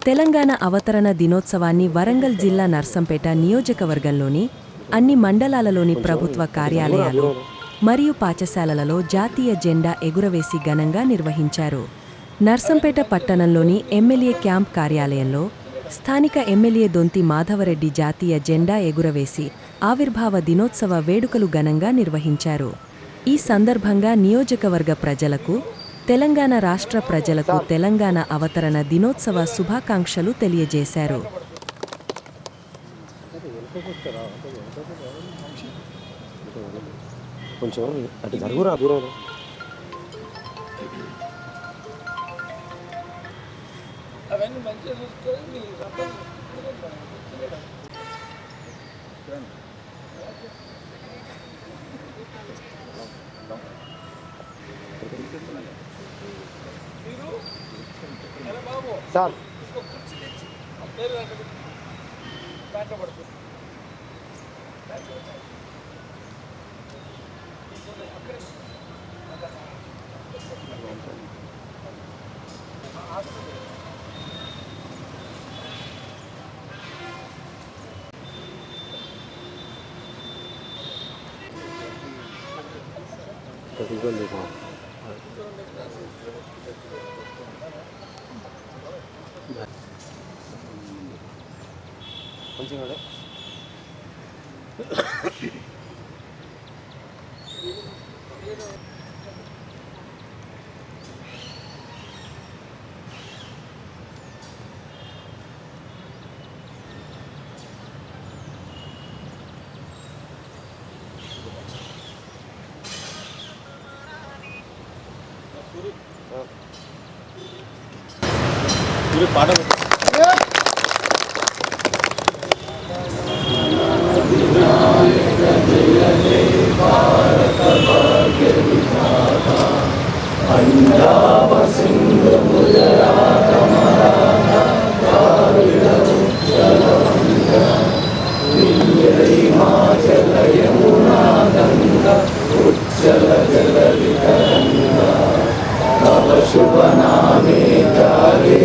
తెలంగాణ అవతరణ దినోత్సవాన్ని వరంగల్ జిల్లా నర్సంపేట నియోజకవర్గంలోని అన్ని మండలాలలోని ప్రభుత్వ కార్యాలయాలు మరియు పాఠశాలలలో జాతీయ జెండా ఎగురవేసి ఘనంగా నిర్వహించారు. నర్సంపేట పట్టణంలోని ఎమ్మెల్యే క్యాంప్ కార్యాలయంలో స్థానిక ఎమ్మెల్యే దొంతి మాధవరెడ్డి జాతీయ జెండా ఎగురవేసి ఆవిర్భావ దినోత్సవ వేడుకలు ఘనంగా నిర్వహించారు. ఈ సందర్భంగా నియోజకవర్గ ప్రజలకు, తెలంగాణ రాష్ట్ర ప్రజలకు తెలంగాణ అవతరణ దినోత్సవ శుభాకాంక్షలు తెలియజేశారు. సార్ కొంచెం పాట పంజాబ సింధు గుజరాత మరాఠా ద్రావిడ ఉత్కల వంగ వింధ్య హిమాచల యమునా గంగా ఉజ్జల జలధి తరంగా తవ శుభ నామే జాగే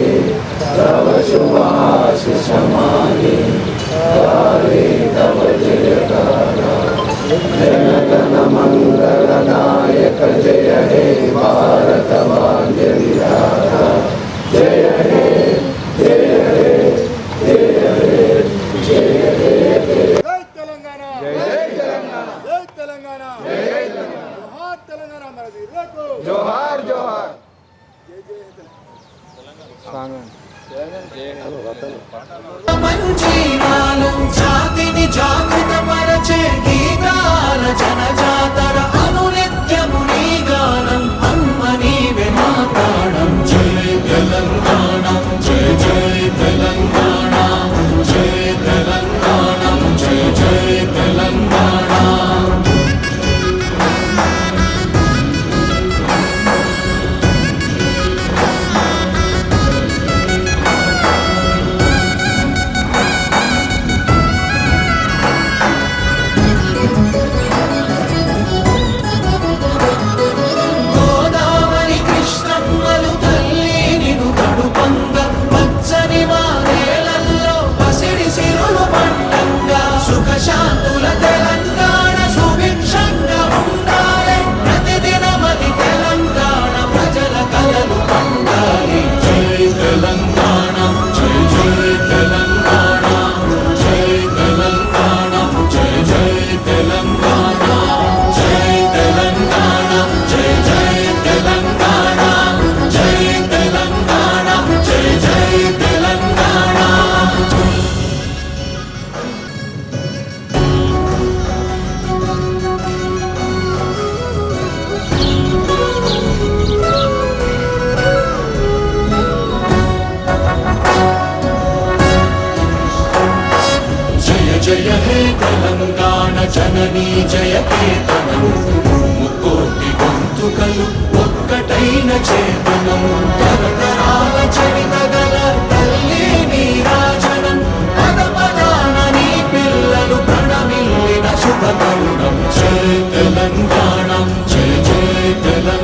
తవ శుభాశిష మాగే గారే తవ జయకారా జనగణ మంగళనాయక జయ హే భారత భాగ్య విధాత జయ హే జయ హే జయ హే జయ హే జై తెలంగాణ జై తెలంగాణ జై తెలంగాణ జై జోహార్ తెలంగాణ మన వీరులకు జోహార్ జోహార్ జై జై తెలంగాణ జాతిని జాగృత పరచే గీతాల జనజాతర అనునిత్యము నీ గానం అమ్మ నీవే మా ప్రాణం జై తెలంగాణ జై జై తెలంగాణ జై తెలంగాణ జై జై తెలంగాణ జయ హే తెలంగాణ జననీ జయ కేతనం ముక్కోటి గొంతుకలు ఒక్కటైన చేతనం తరతరాల చరిత గల తల్లి నీరాజనం పద పదాన నీ పిల్లలు ప్రణమిల్లిన శుభ తెలంగాణ